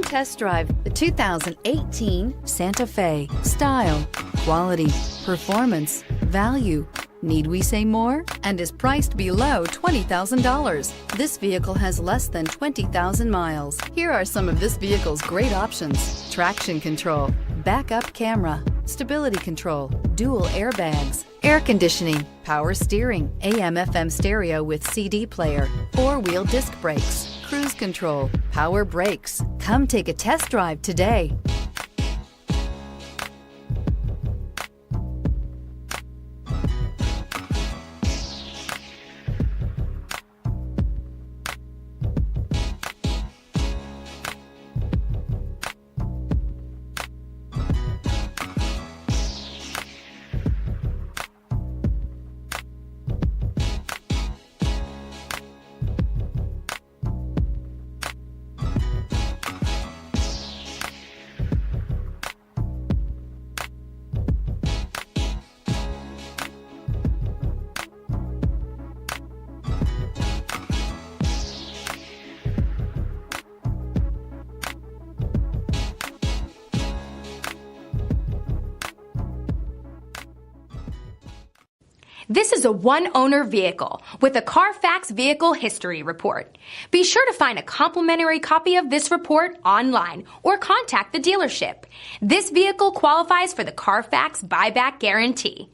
test drive the 2018 Santa Fe. Style, quality, performance, value. Need we say more? And is priced below $20,000. This vehicle has less than 20,000 miles. Here are some of this vehicle's great options: traction control, backup camera, stability control, dual airbags, air conditioning, power steering, AM/FM stereo with CD player, four-wheel disc brakes, cruise control, power brakes. Come take a test drive today. This is a one-owner vehicle with a Carfax Vehicle History Report. Be sure to find a complimentary copy of this report online or contact the dealership. This vehicle qualifies for the Carfax Buyback Guarantee.